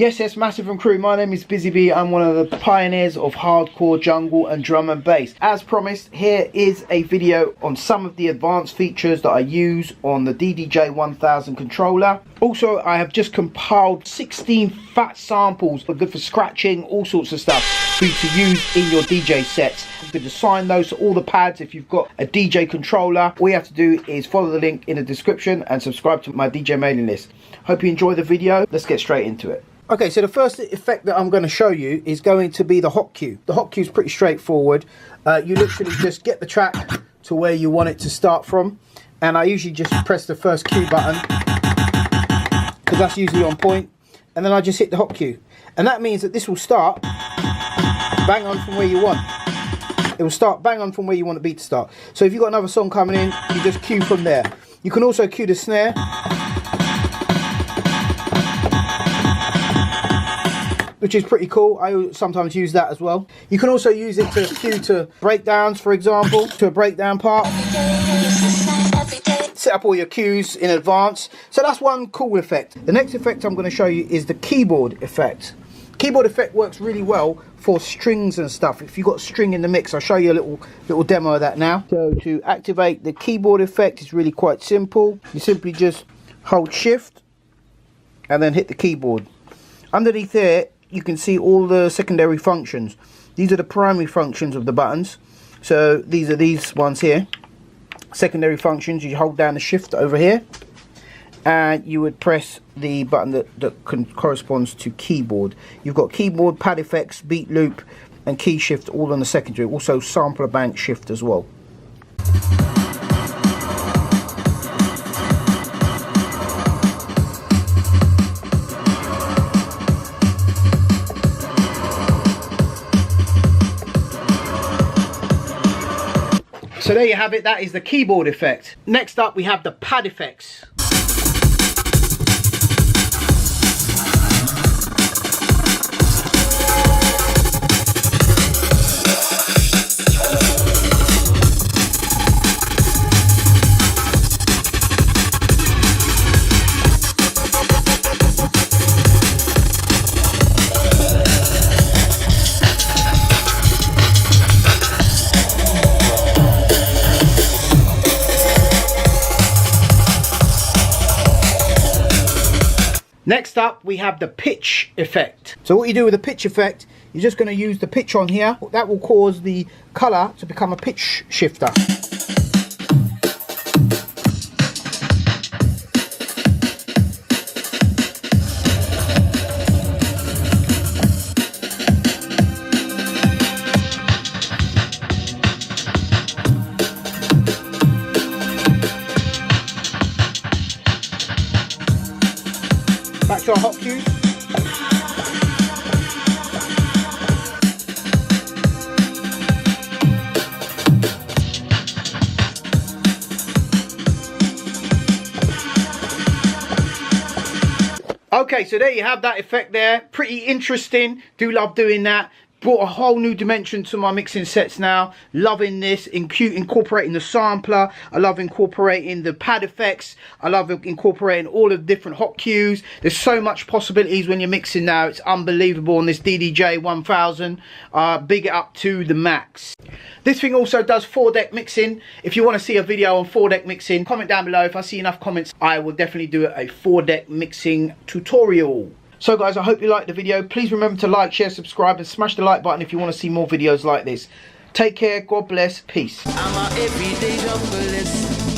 Yes, massive and crew, my name is Busy B. I'm one of the pioneers of hardcore jungle and drum and bass. As promised, here is a video on some of the advanced features that I use on the DDJ1000 controller. Also, I have just compiled 16 fat samples that are good for scratching, all sorts of stuff for you to use in your DJ sets. You can assign those to all the pads if you've got a DJ controller. All you have to do is follow the link in the description and subscribe to my DJ mailing list. Hope you enjoy the video. Let's get straight into it. Okay, so the first effect that I'm going to show you is going to be the hot cue. The hot cue is pretty straightforward. You literally just get the track to where you want it to start from, and I usually just press the first cue button because that's usually on point, and then I just hit the hot cue, and that means that this will start bang on from where you want. It will start bang on from where you want the beat to start. So if you've got another song coming in, you just cue from there. You can also cue the snare, which is pretty cool. I sometimes use that as well. You can also use it to cue to breakdowns, for example, to a breakdown part. Set up all your cues in advance. So that's one cool effect. The next effect I'm going to show you is the keyboard effect. Keyboard effect works really well for strings and stuff. If you've got string in the mix, I'll show you a little demo of that now. So to activate the keyboard effect is really quite simple. You simply just hold shift and then hit the keyboard. Underneath there, you can see all the secondary functions. These are the primary functions of the buttons. So these are these ones here. Secondary functions, you hold down the shift over here and you would press the button that corresponds to keyboard. You've got keyboard, pad effects, beat loop and key shift all on the secondary. Also sampler bank shift as well. So there you have it, that is the keyboard effect. Next up we have the pad effects. Next up we have the pitch effect. So what you do with the pitch effect, you're just going to use the pitch on here. That will cause the colour to become a pitch shifter. Back to our hot cues. Okay, so there you have that effect there. Pretty interesting. Do love doing that. Brought a whole new dimension to my mixing sets now. Loving this, incorporating the sampler. I love incorporating the pad effects. I love incorporating all the different hot cues. There's so much possibilities when you're mixing now. It's unbelievable on this DDJ1000. Big it up to the max. This thing also does 4-deck mixing. If you want to see a video on 4-deck mixing, comment down below. If I see enough comments, I will definitely do a 4-deck mixing tutorial. So guys, I hope you liked the video. Please remember to like, share, subscribe and smash the like button if you want to see more videos like this. Take care, God bless, peace. I'm a everyday junglist.